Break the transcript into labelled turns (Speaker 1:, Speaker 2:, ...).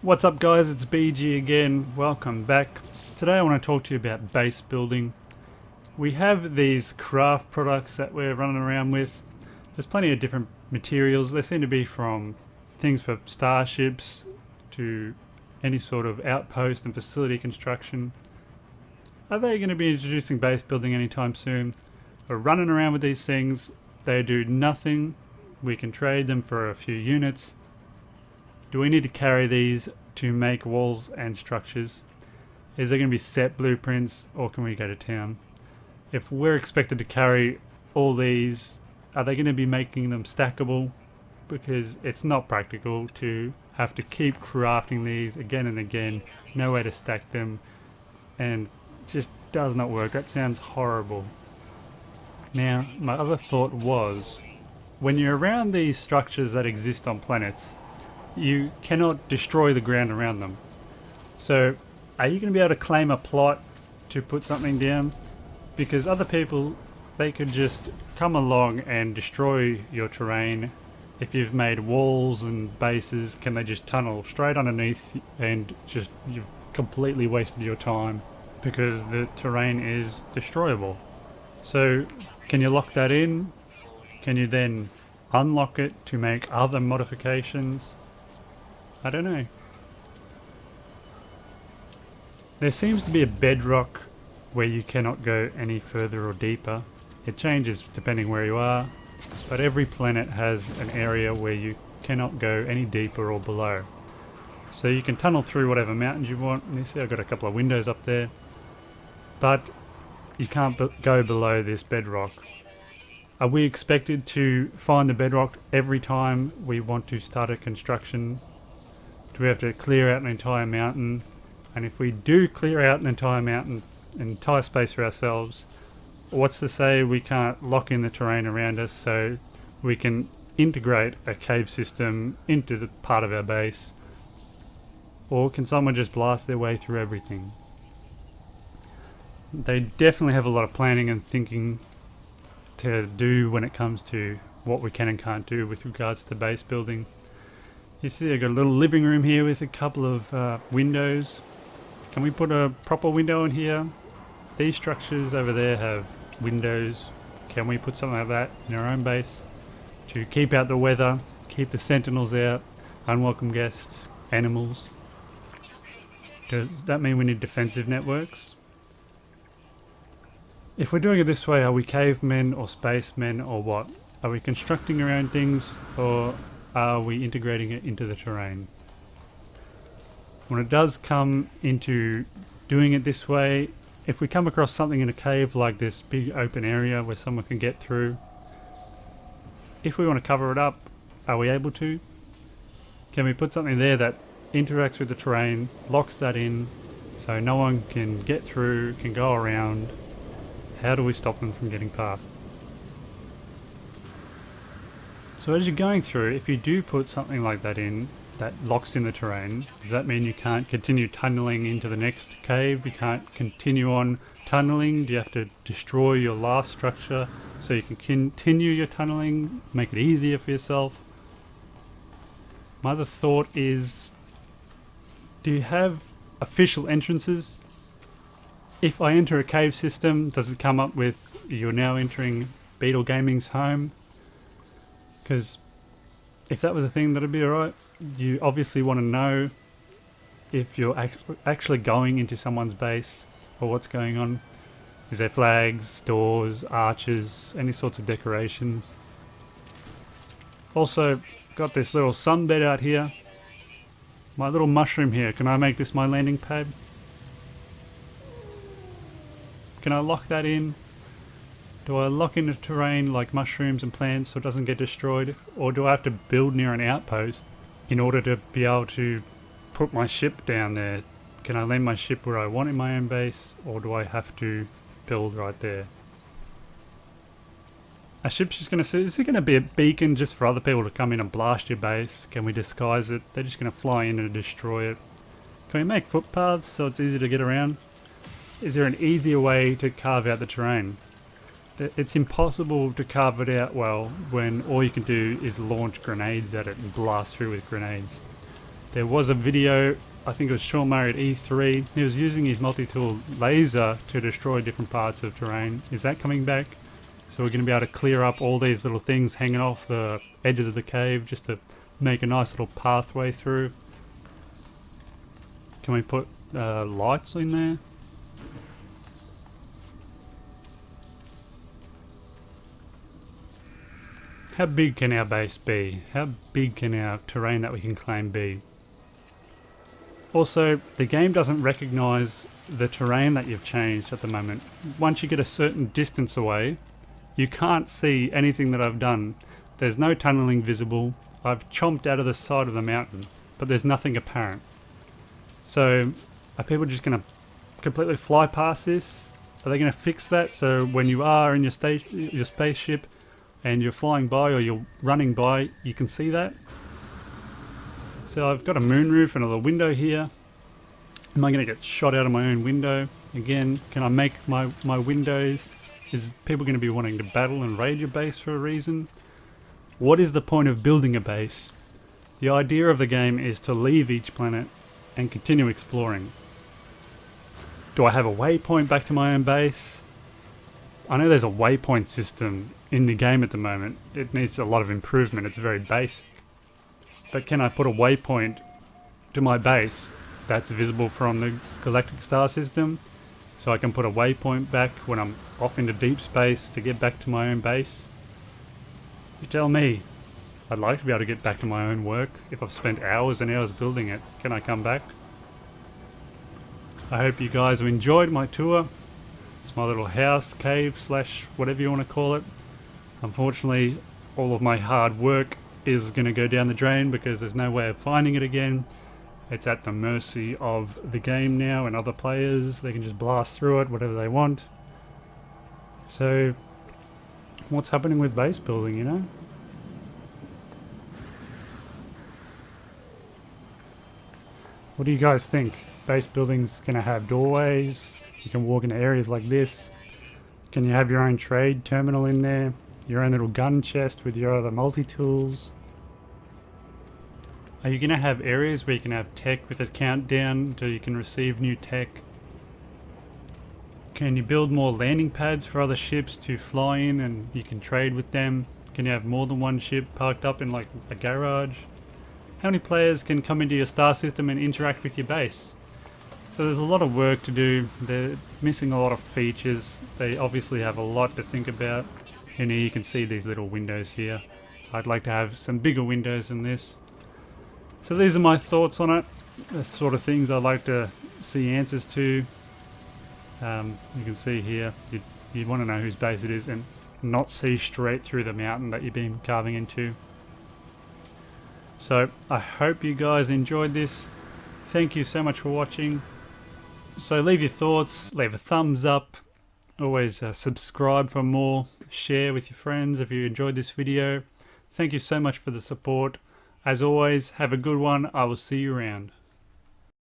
Speaker 1: What's up guys, it's BG again, welcome back. Today I want to talk to you about base building. We have these craft products that we're running around with. There's plenty of different materials. They seem to be from things for starships to any sort of outpost and facility construction. Are they going to be introducing base building anytime soon? We're running around with these things. They do nothing. We can trade them for a few units. Do we need to carry these to make walls and structures? Is there going to be set blueprints, or can we go to town? If we're expected to carry all these, are they going to be making them stackable? Because it's not practical to have to keep crafting these again and again, no way to stack them, and just does not work. That sounds horrible. Now, my other thought was, when you're around these structures that exist on planets, you cannot destroy the ground around them. So are you going to be able to claim a plot to put something down? Because other people, they could just come along and destroy your terrain. If you've made walls and bases, can they just tunnel straight underneath and just you've completely wasted your time because the terrain is destroyable. So can you lock that in? Can you then unlock it to make other modifications? I don't know. There seems to be a bedrock where you cannot go any further or deeper. It changes depending where you are, but every planet has an area where you cannot go any deeper or below. So you can tunnel through whatever mountains you want. You see I've got a couple of windows up there, but you can't go below this bedrock. Are we expected to find the bedrock every time we want to start a construction? Do we have to clear out an entire mountain? And if we do clear out an entire mountain, an entire space for ourselves, what's to say we can't lock in the terrain around us so we can integrate a cave system into the part of our base? Or can someone just blast their way through everything? They definitely have a lot of planning and thinking to do when it comes to what we can and can't do with regards to base building. You see I've got a little living room here with a couple of windows. Can we put a proper window in here? These structures over there have windows. Can we put something like that in our own base to keep out the weather, keep the sentinels out, unwelcome guests, animals? Does that mean we need defensive networks? If we're doing it this way, are we cavemen or spacemen or what? Are we constructing our own things, or are we integrating it into the terrain? When it does come into doing it this way, if we come across something in a cave like this big open area where someone can get through, if we want to cover it up, are we able to? Can we put something there that interacts with the terrain, locks that in, so no one can get through, can go around? How do we stop them from getting past? So as you're going through, if you do put something like that in, that locks in the terrain, does that mean you can't continue tunneling into the next cave? You can't continue on tunneling? Do you have to destroy your last structure so you can continue your tunneling, make it easier for yourself? My other thought is, do you have official entrances? If I enter a cave system, does it come up with you're now entering Beetil Gaming's home? Because if that was a thing, that'd be alright. You obviously want to know if you're actually going into someone's base or what's going on. Is there flags, doors, arches, any sorts of decorations? Also, got this little sunbed out here. My little mushroom here, can I make this my landing pad? Can I lock that in? Do I lock in the terrain like mushrooms and plants so it doesn't get destroyed? Or do I have to build near an outpost in order to be able to put my ship down there? Can I land my ship where I want in my own base, or do I have to build right there? A ship's just going to sit. Is it going to be a beacon just for other people to come in and blast your base? Can we disguise it? They're just going to fly in and destroy it. Can we make footpaths so it's easy to get around? Is there an easier way to carve out the terrain? It's impossible to carve it out well when all you can do is launch grenades at it and blast through with grenades. There was a video, I think it was Sean Murray at E3, he was using his multi-tool laser to destroy different parts of terrain. Is that coming back? So we're going to be able to clear up all these little things hanging off the edges of the cave just to make a nice little pathway through. Can we put lights in there? How big can our base be? How big can our terrain that we can claim be? Also, the game doesn't recognise the terrain that you've changed at the moment. Once you get a certain distance away, you can't see anything that I've done. There's no tunnelling visible. I've chomped out of the side of the mountain, but there's nothing apparent. So, are people just going to completely fly past this? Are they going to fix that so when you are in your spaceship and you're flying by or you're running by, you can see that? So I've got a moonroof and a little window here. Am I going to get shot out of my own window? Again, can I make my windows? Is people going to be wanting to battle and raid your base for a reason? What is the point of building a base? The idea of the game is to leave each planet and continue exploring. Do I have a waypoint back to my own base? I know there's a waypoint system in the game at the moment. It needs a lot of improvement, it's very basic. But can I put a waypoint to my base that's visible from the galactic star system? So I can put a waypoint back when I'm off into deep space to get back to my own base? You tell me. I'd like to be able to get back to my own work. If I've spent hours and hours building it, can I come back? I hope you guys have enjoyed my tour. It's my little house, cave, slash whatever you want to call it. Unfortunately, all of my hard work is going to go down the drain because there's no way of finding it again. It's at the mercy of the game now and other players. They can just blast through it, whatever they want. So, what's happening with base building, you know? What do you guys think? Base building's going to have doorways. You can walk into areas like this. Can you have your own trade terminal in there? Your own little gun chest with your other multi-tools? Are you going to have areas where you can have tech with a countdown so you can receive new tech? Can you build more landing pads for other ships to fly in and you can trade with them? Can you have more than one ship parked up in like a garage? How many players can come into your star system and interact with your base? So there's a lot of work to do. They're missing a lot of features. They obviously have a lot to think about. And here you can see these little windows here. I'd like to have some bigger windows than this. So these are my thoughts on it. The sort of things I'd like to see answers to. You can see here, you'd want to know whose base it is and not see straight through the mountain that you've been carving into. So I hope you guys enjoyed this. Thank you so much for watching. So leave your thoughts, leave a thumbs up, always subscribe for more, share with your friends if you enjoyed this video. Thank you so much for the support. As always, have a good one. I will see you around.